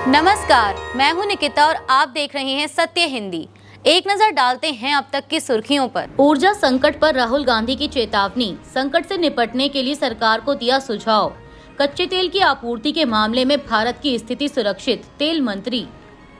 नमस्कार, मैं हूं निकिता और आप देख रहे हैं सत्य हिंदी। एक नजर डालते हैं अब तक की सुर्खियों पर। ऊर्जा संकट पर राहुल गांधी की चेतावनी, संकट से निपटने के लिए सरकार को दिया सुझाव। कच्चे तेल की आपूर्ति के मामले में भारत की स्थिति सुरक्षित, तेल मंत्री।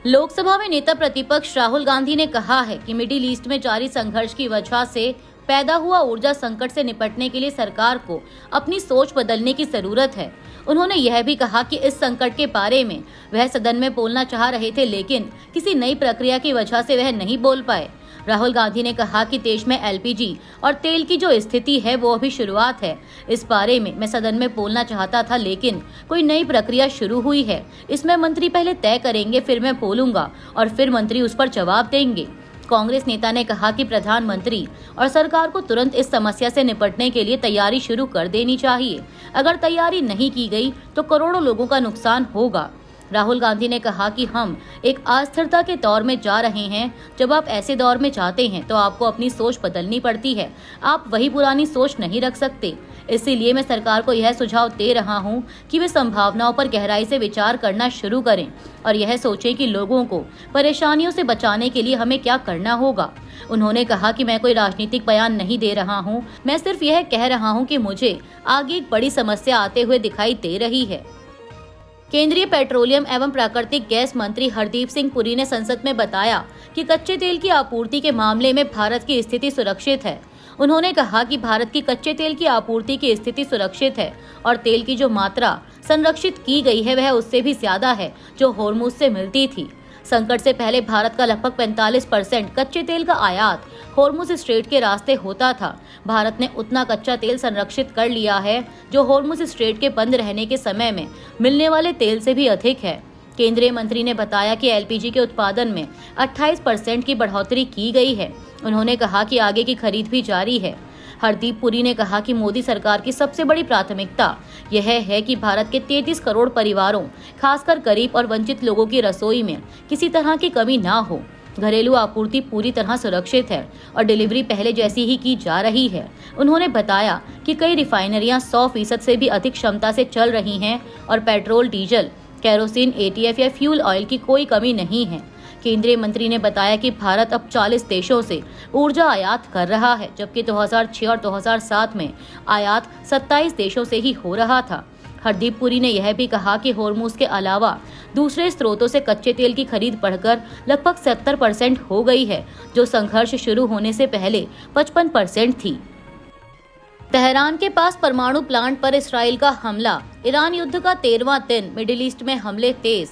लोकसभा में नेता प्रतिपक्ष राहुल गांधी ने कहा है कि मिडिल ईस्ट में जारी संघर्ष की वजह से पैदा हुआ ऊर्जा संकट से निपटने के लिए सरकार को अपनी सोच बदलने की जरूरत है। उन्होंने यह भी कहा कि इस संकट के बारे में वह सदन में बोलना चाह रहे थे, लेकिन किसी नई प्रक्रिया की वजह से वह नहीं बोल पाए। राहुल गांधी ने कहा कि देश में एलपीजी और तेल की जो स्थिति है वो अभी शुरुआत है। इस बारे में मैं सदन में बोलना चाहता था, लेकिन कोई नई प्रक्रिया शुरू हुई है। इसमें मंत्री पहले तय करेंगे, फिर मैं बोलूंगा और फिर मंत्री उस पर जवाब देंगे। कांग्रेस नेता ने कहा कि प्रधानमंत्री और सरकार को तुरंत इस समस्या से निपटने के लिए तैयारी शुरू कर देनी चाहिए। अगर तैयारी नहीं की गई तो करोड़ों लोगों का नुकसान होगा। राहुल गांधी ने कहा कि हम एक अस्थिरता के दौर में जा रहे हैं। जब आप ऐसे दौर में जाते हैं तो आपको अपनी सोच बदलनी पड़ती है। आप वही पुरानी सोच नहीं रख सकते। इसीलिए मैं सरकार को यह सुझाव दे रहा हूं कि वे संभावनाओं पर गहराई से विचार करना शुरू करें और यह सोचें कि लोगों को परेशानियों से बचाने के लिए हमें क्या करना होगा। उन्होंने कहा कि मैं कोई राजनीतिक बयान नहीं दे रहा हूं, मैं सिर्फ यह कह रहा हूं कि मुझे आगे एक बड़ी समस्या आते हुए दिखाई दे रही है। केंद्रीय पेट्रोलियम एवं प्राकृतिक गैस मंत्री हरदीप सिंह पुरी ने संसद में बताया कि कच्चे तेल की आपूर्ति के मामले में भारत की स्थिति सुरक्षित है। उन्होंने कहा कि भारत की कच्चे तेल की आपूर्ति की स्थिति सुरक्षित है और तेल की जो मात्रा संरक्षित की गई है वह उससे भी ज्यादा है जो होर्मुज से मिलती थी। संकट से पहले भारत का लगभग 45% कच्चे तेल का आयात होर्मुज स्ट्रेट के रास्ते होता था। भारत ने उतना कच्चा तेल संरक्षित कर लिया है जो होर्मुज स्ट्रेट के बंद रहने के समय में मिलने वाले तेल से भी अधिक है। केंद्रीय मंत्री ने बताया कि एलपीजी के उत्पादन में 28% की बढ़ोतरी की गई है। उन्होंने कहा कि आगे की खरीद भी जारी है। हरदीप पुरी ने कहा कि मोदी सरकार की सबसे बड़ी प्राथमिकता यह है कि भारत के 33 करोड़ परिवारों, खासकर गरीब और वंचित लोगों की रसोई में किसी तरह की कमी ना हो। घरेलू आपूर्ति पूरी तरह सुरक्षित है और डिलीवरी पहले जैसी ही की जा रही है। उन्होंने बताया कि कई रिफाइनरियां 100% से भी अधिक क्षमता से चल रही हैं और पेट्रोल, डीजल, केरोसिन, एटीएफ या फ्यूल ऑयल की कोई कमी नहीं है। केंद्रीय मंत्री ने बताया कि भारत अब 40 देशों से ऊर्जा आयात कर रहा है, जबकि 2006 और 2007 में आयात 27 देशों से ही हो रहा था। हरदीप पुरी ने यह भी कहा कि होर्मुज के अलावा दूसरे स्रोतों से कच्चे तेल की खरीद बढ़कर लगभग 70% हो गई है, जो संघर्ष शुरू होने से पहले 55% थी। तेहरान के पास परमाणु प्लांट पर इस्राइल का हमला, ईरान युद्ध का 13वां दिन, मिडिल ईस्ट में हमले तेज।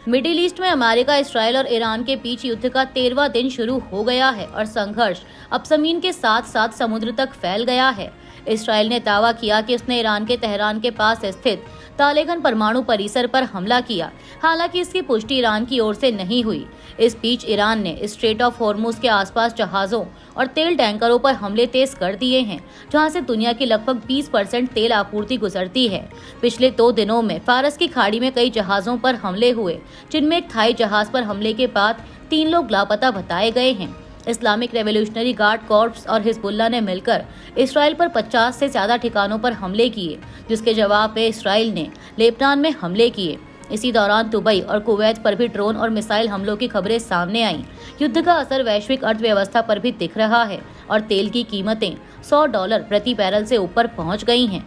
मिडिल ईस्ट में अमेरिका, इस्राइल और ईरान के बीच युद्ध का 13वां दिन शुरू हो गया है और संघर्ष अब जमीन के साथ साथ समुद्र तक फैल गया है। इस्राइल ने दावा किया कि उसने ईरान के तेहरान के पास स्थित तालेगन परमाणु परिसर पर हमला किया। हालांकि इसकी पुष्टि ईरान की ओर से नहीं हुई। इस बीच ईरान ने स्ट्रेट ऑफ होर्मुज के आसपास जहाजों और तेल टैंकरों पर हमले तेज कर दिए हैं, जहां से दुनिया की लगभग 20% तेल आपूर्ति गुजरती है। पिछले 2 दिनों में फारस की खाड़ी में कई जहाजों पर हमले हुए, जिनमें एक थाई जहाज पर हमले के बाद 3 लोग लापता बताए गए हैं। इस्लामिक रेवोल्यूशनरी गार्ड कॉर्प्स और हिजबुल्लाह ने मिलकर इसराइल पर 50 से ज्यादा ठिकानों पर हमले किए, जिसके जवाब में इसराइल ने लेबनान में हमले किए। इसी दौरान दुबई और कुवैत पर भी ड्रोन और मिसाइल हमलों की खबरें सामने आईं। युद्ध का असर वैश्विक अर्थव्यवस्था पर भी दिख रहा है और तेल की कीमतें $100 प्रति बैरल से ऊपर पहुंच गई हैं।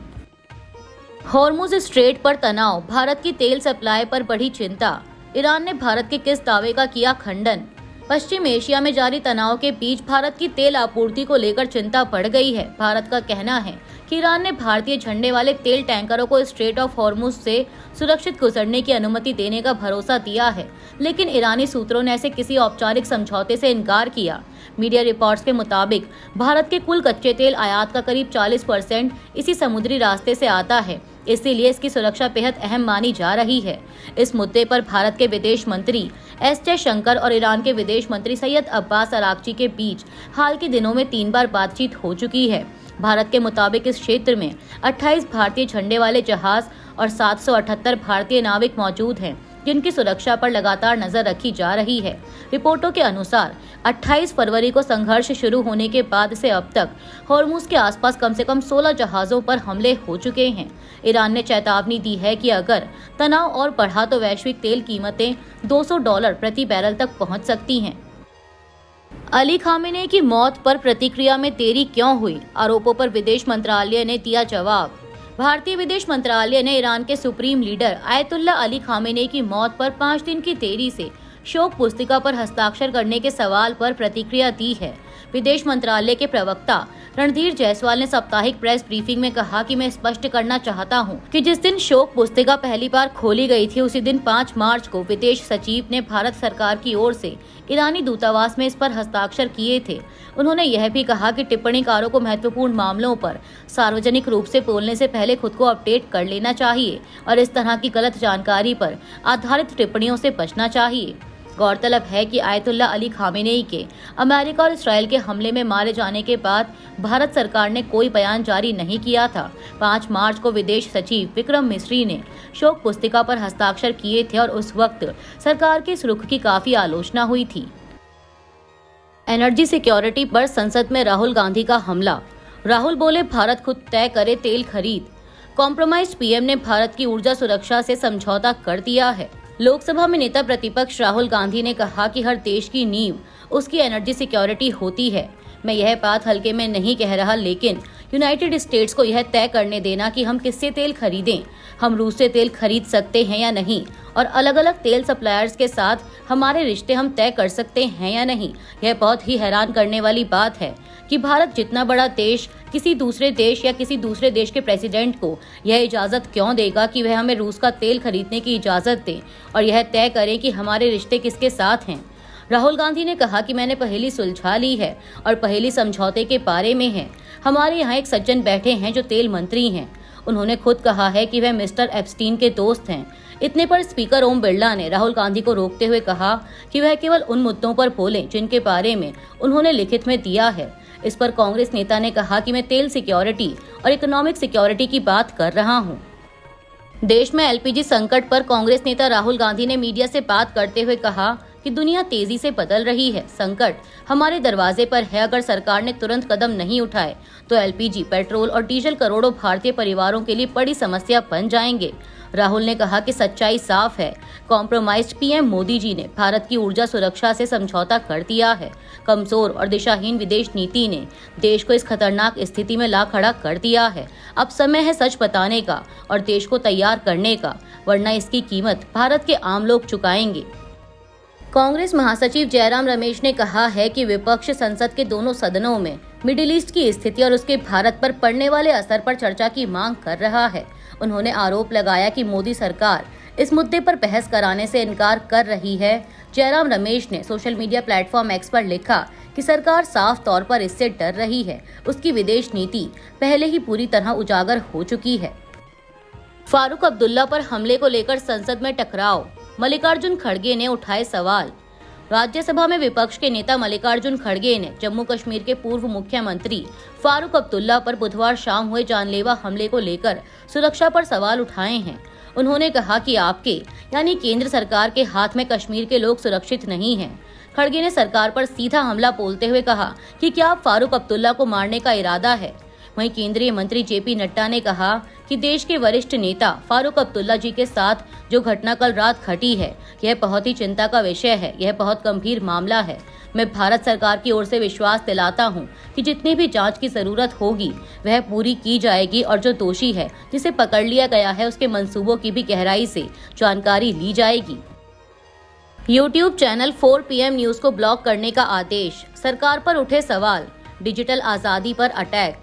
होर्मुज स्ट्रेट पर तनाव, भारत की तेल सप्लाई पर बढ़ी चिंता। ईरान ने भारत के किस दावे का किया खंडन। पश्चिम एशिया में जारी तनाव के बीच भारत की तेल आपूर्ति को लेकर चिंता बढ़ गई है। भारत का कहना है कि ईरान ने भारतीय झंडे वाले तेल टैंकरों को स्ट्रेट ऑफ होर्मुज से सुरक्षित गुजरने की अनुमति देने का भरोसा दिया है, लेकिन ईरानी सूत्रों ने ऐसे किसी औपचारिक समझौते से इनकार किया। मीडिया रिपोर्ट्स के मुताबिक भारत के कुल कच्चे तेल आयात का करीब 40% इसी समुद्री रास्ते से आता है, इसीलिए इसकी सुरक्षा बेहद अहम मानी जा रही है। इस मुद्दे पर भारत के विदेश मंत्री एस जयशंकर और ईरान के विदेश मंत्री सैयद अब्बास अरागची के बीच हाल के दिनों में 3 बार बातचीत हो चुकी है। भारत के मुताबिक इस क्षेत्र में 28 भारतीय झंडे वाले जहाज और 778 भारतीय नाविक मौजूद हैं। जिनकी सुरक्षा पर लगातार नजर रखी जा रही है। रिपोर्टों के अनुसार 28 फरवरी को संघर्ष शुरू होने के बाद से अब तक हॉर्मुज के आसपास कम से कम 16 जहाजों पर हमले हो चुके हैं। ईरान ने चेतावनी दी है कि अगर तनाव और बढ़ा तो वैश्विक तेल कीमतें $200 प्रति बैरल तक पहुंच सकती हैं। अली खामेनेई की मौत पर प्रतिक्रिया में देरी क्यों हुई? आरोपों पर विदेश मंत्रालय ने दिया जवाब। भारतीय विदेश मंत्रालय ने ईरान के supreme leader ayatollah Ali Khamenei की मौत पर 5 दिन की देरी से शोक पुस्तिका पर हस्ताक्षर करने के सवाल पर प्रतिक्रिया दी है। विदेश मंत्रालय के प्रवक्ता रणधीर जायसवाल ने साप्ताहिक प्रेस ब्रीफिंग में कहा कि मैं स्पष्ट करना चाहता हूं कि जिस दिन शोक पुस्तिका पहली बार खोली गई थी उसी दिन 5 मार्च को विदेश सचिव ने भारत सरकार की ओर से ईरानी दूतावास में इस पर हस्ताक्षर किए थे। उन्होंने यह भी कहा कि टिप्पणीकारों को महत्वपूर्ण मामलों पर सार्वजनिक रूप से बोलने से पहले खुद को अपडेट कर लेना चाहिए और इस तरह की गलत जानकारी पर आधारित टिप्पणियों से बचना चाहिए। गौरतलब है कि आयतुल्ला अली खामेनेई के अमेरिका और इस्राएल के हमले में मारे जाने के बाद भारत सरकार ने कोई बयान जारी नहीं किया था। 5 मार्च को विदेश सचिव विक्रम मिस्री ने शोक पुस्तिका पर हस्ताक्षर किए थे और उस वक्त सरकार के इस रुख की काफी आलोचना हुई थी। एनर्जी सिक्योरिटी पर संसद में राहुल गांधी का हमला। राहुल बोले, भारत खुद तय करे तेल खरीद। कॉम्प्रोमाइज्ड पीएम ने भारत की ऊर्जा सुरक्षा से समझौता कर दिया है। लोकसभा में नेता प्रतिपक्ष राहुल गांधी ने कहा कि हर देश की नींव उसकी एनर्जी सिक्योरिटी होती है। मैं यह बात हल्के में नहीं कह रहा, लेकिन यूनाइटेड स्टेट्स को यह तय करने देना कि हम किससे तेल खरीदें, हम रूस से तेल खरीद सकते हैं या नहीं, और अलग अलग तेल सप्लायर्स के साथ हमारे रिश्ते हम तय कर सकते हैं या नहीं। यह बहुत ही हैरान करने वाली बात है कि भारत जितना बड़ा देश किसी दूसरे देश या किसी दूसरे देश के प्रेसिडेंट को यह इजाज़त क्यों देगा कि वह हमें रूस का तेल खरीदने की इजाज़त दे और यह तय करें कि हमारे रिश्ते किसके साथ हैं। राहुल गांधी ने कहा कि मैंने पहेली सुलझा ली है और पहेली समझौते के बारे में है। हमारे यहाँ एक सज्जन बैठे हैं जो तेल मंत्री हैं। उन्होंने खुद कहा है कि वह मिस्टर एप्स्टीन के दोस्त हैं। इतने पर स्पीकर ओम बिरला ने राहुल गांधी को रोकते हुए कहा कि वह केवल उन मुद्दों पर बोलें जिनके बारे में उन्होंने लिखित में दिया है। इस पर कांग्रेस नेता ने कहा कि मैं तेल सिक्योरिटी और इकोनॉमिक सिक्योरिटी की बात कर रहा हूं। देश में एलपीजी संकट पर कांग्रेस नेता राहुल गांधी ने मीडिया से बात करते हुए कहा कि दुनिया तेजी से बदल रही है, संकट हमारे दरवाजे पर है। अगर सरकार ने तुरंत कदम नहीं उठाए तो एलपीजी, पेट्रोल और डीजल करोड़ों भारतीय परिवारों के लिए बड़ी समस्या बन जाएंगे। राहुल ने कहा कि सच्चाई साफ है, कॉम्प्रोमाइज्ड पीएम मोदी जी ने भारत की ऊर्जा सुरक्षा से समझौता कर दिया है। कमजोर और दिशाहीन विदेश नीति ने देश को इस खतरनाक स्थिति में ला खड़ा कर दिया है। अब समय है सच बताने का और देश को तैयार करने का, वरना इसकी कीमत भारत के आम लोग चुकाएंगे। कांग्रेस महासचिव जयराम रमेश ने कहा है कि विपक्ष संसद के दोनों सदनों में मिडिल ईस्ट की स्थिति और उसके भारत पर पड़ने वाले असर पर चर्चा की मांग कर रहा है। उन्होंने आरोप लगाया कि मोदी सरकार इस मुद्दे पर बहस कराने से इनकार कर रही है। जयराम रमेश ने सोशल मीडिया प्लेटफॉर्म एक्स पर लिखा कि सरकार साफ तौर पर इससे डर रही है। उसकी विदेश नीति पहले ही पूरी तरह उजागर हो चुकी है। फारूक अब्दुल्ला पर हमले को लेकर संसद में टकराव। मल्लिकार्जुन खड़गे ने उठाए सवाल। राज्यसभा में विपक्ष के नेता मल्लिकार्जुन खड़गे ने जम्मू कश्मीर के पूर्व मुख्यमंत्री फारूक अब्दुल्ला पर बुधवार शाम हुए जानलेवा हमले को लेकर सुरक्षा पर सवाल उठाए हैं। उन्होंने कहा कि आपके यानी केंद्र सरकार के हाथ में कश्मीर के लोग सुरक्षित नहीं हैं। खड़गे ने सरकार पर सीधा हमला बोलते हुए कहा कि क्या आप फारूक अब्दुल्ला को मारने का इरादा है। वहीं केंद्रीय मंत्री जेपी नड्डा ने कहा कि देश के वरिष्ठ नेता फारूक अब्दुल्ला जी के साथ जो घटना कल रात घटी है, यह बहुत ही चिंता का विषय है। यह बहुत गंभीर मामला है। मैं भारत सरकार की ओर से विश्वास दिलाता हूं कि जितनी भी जांच की जरूरत होगी वह पूरी की जाएगी और जो दोषी है, जिसे पकड़ लिया गया है, उसके मंसूबों की भी गहराई से जानकारी ली जाएगी। यूट्यूब चैनल 4 PM न्यूज को ब्लॉक करने का आदेश। सरकार पर उठे सवाल। डिजिटल आजादी पर अटैक।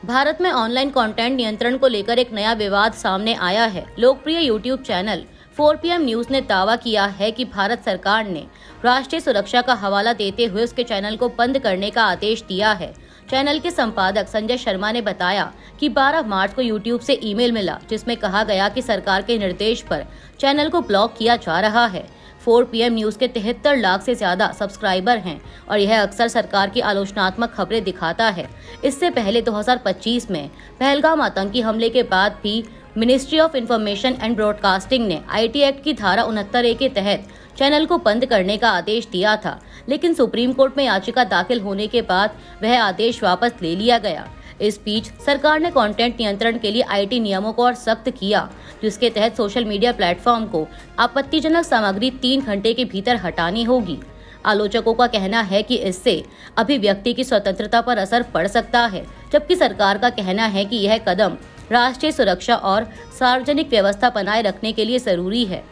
भारत में ऑनलाइन कंटेंट नियंत्रण को लेकर एक नया विवाद सामने आया है। लोकप्रिय यूट्यूब चैनल 4 PM न्यूज ने दावा किया है कि भारत सरकार ने राष्ट्रीय सुरक्षा का हवाला देते हुए उसके चैनल को बंद करने का आदेश दिया है। चैनल के संपादक संजय शर्मा ने बताया कि 12 मार्च को यूट्यूब से ईमेल मिला जिसमें कहा गया कि सरकार के निर्देश पर चैनल को ब्लॉक किया जा रहा है। 4 PM न्यूज के 73 लाख से ज्यादा सब्सक्राइबर हैं और यह अक्सर सरकार की आलोचनात्मक खबरें दिखाता है। इससे पहले 2025 में पहलगाम आतंकी हमले के बाद भी ministry of information and broadcasting ने IT एक्ट की धारा 69A के तहत चैनल को बंद करने का आदेश दिया था, लेकिन सुप्रीम कोर्ट में याचिका दाखिल होने के बाद वह आदेश वापस ले लिया गया। इस बीच सरकार ने कंटेंट नियंत्रण के लिए IT नियमों को और सख्त किया, जिसके तहत सोशल मीडिया प्लेटफॉर्म को आपत्तिजनक सामग्री 3 घंटे के भीतर हटानी होगी। आलोचकों का कहना है कि इससे अभिव्यक्ति की स्वतंत्रता पर असर पड़ सकता है, जबकि सरकार का कहना है कि यह कदम राष्ट्रीय सुरक्षा और सार्वजनिक व्यवस्था बनाए रखने के लिए जरूरी है।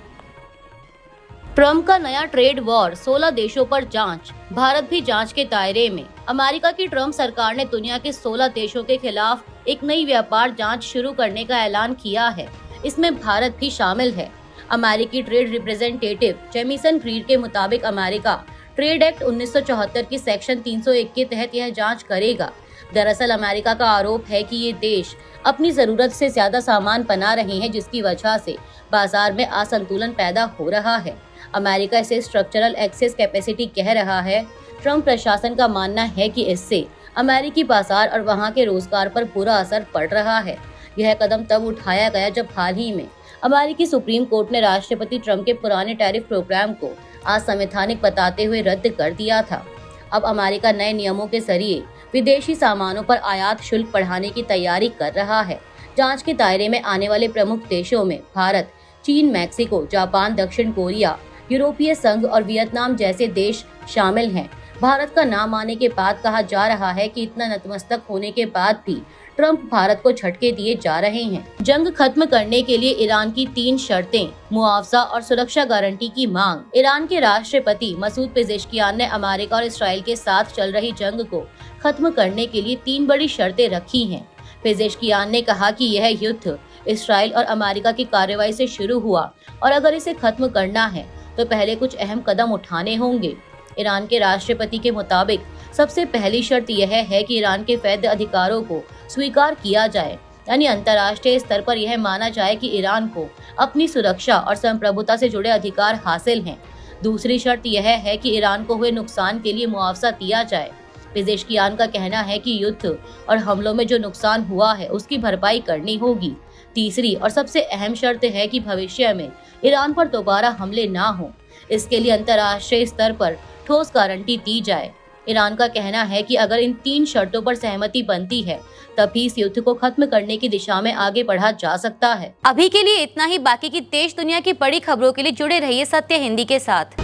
ट्रंप का नया ट्रेड वॉर, 16 देशों पर जांच, भारत भी जांच के दायरे में। अमेरिका की ट्रंप सरकार ने दुनिया के 16 देशों के खिलाफ एक नई व्यापार जांच शुरू करने का ऐलान किया है। इसमें भारत भी शामिल है। अमेरिकी ट्रेड रिप्रेजेंटेटिव जेमिसन ग्रीड के मुताबिक अमेरिका ट्रेड एक्ट 1974 की सेक्शन 301 के तहत यह जांच करेगा। दरअसल अमेरिका का आरोप है कि ये देश अपनी जरूरत से ज्यादा सामान बना रहे हैं, जिसकी वजह से बाजार में असंतुलन पैदा हो रहा है। अमेरिका इसे स्ट्रक्चरल एक्सेस कैपेसिटी कह रहा है। ट्रंप प्रशासन का मानना है कि इससे अमेरिकी बाजार और वहां के रोजगार पर बुरा असर पड़ रहा है। यह कदम तब उठाया गया जब हाल ही में अमेरिकी सुप्रीम कोर्ट ने राष्ट्रपति ट्रंप के पुराने टैरिफ प्रोग्राम को असंवैधानिक बताते हुए रद्द कर दिया था। अब अमेरिका नए नियमों के जरिए विदेशी सामानों पर आयात शुल्क बढ़ाने की तैयारी कर रहा है। जांच के दायरे में आने वाले प्रमुख देशों में भारत, चीन, मैक्सिको, जापान, दक्षिण कोरिया, यूरोपीय संघ और वियतनाम जैसे देश शामिल हैं। भारत का नाम आने के बाद कहा जा रहा है कि इतना नतमस्तक होने के बाद भी ट्रंप भारत को झटके दिए जा रहे हैं। जंग खत्म करने के लिए ईरान की 3 शर्तें, मुआवजा और सुरक्षा गारंटी की मांग। ईरान के राष्ट्रपति मसूद पेजेश्कियान ने अमेरिका और इसराइल के साथ चल रही जंग को खत्म करने के लिए 3 बड़ी शर्तें रखी हैं। पेजेश्कियान ने कहा कि यह युद्ध इसराइल और अमेरिका की कार्रवाई से शुरू हुआ और अगर इसे खत्म करना है तो पहले कुछ अहम कदम उठाने होंगे। ईरान के राष्ट्रपति के मुताबिक सबसे पहली शर्त यह है कि ईरान के वैध अधिकारों को स्वीकार किया जाए, यानी अंतर्राष्ट्रीय स्तर पर यह माना जाए कि ईरान को अपनी सुरक्षा और संप्रभुता से जुड़े अधिकार हासिल हैं। दूसरी शर्त यह है कि ईरान को हुए नुकसान के लिए मुआवजा दिया जाए। पेजेश्कियान का कहना है कि युद्ध और हमलों में जो नुकसान हुआ है उसकी भरपाई करनी होगी। तीसरी और सबसे अहम शर्त है कि भविष्य में ईरान पर दोबारा हमले ना हो। इसके लिए अंतर्राष्ट्रीय स्तर पर ठोस गारंटी दी जाए। ईरान का कहना है कि अगर इन 3 शर्तों पर सहमति बनती है तभी इस युद्ध को खत्म करने की दिशा में आगे बढ़ा जा सकता है। अभी के लिए इतना ही। बाकी की देश दुनिया की बड़ी खबरों के लिए जुड़े रहिए सत्य हिंदी के साथ।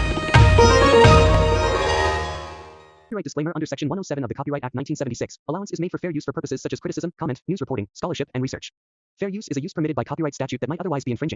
Copyright disclaimer under Section 107 of the Copyright Act 1976. Allowance is made for fair use for purposes such as criticism, comment, news reporting, scholarship, and research. Fair use is a use permitted by copyright statute that might otherwise be infringing.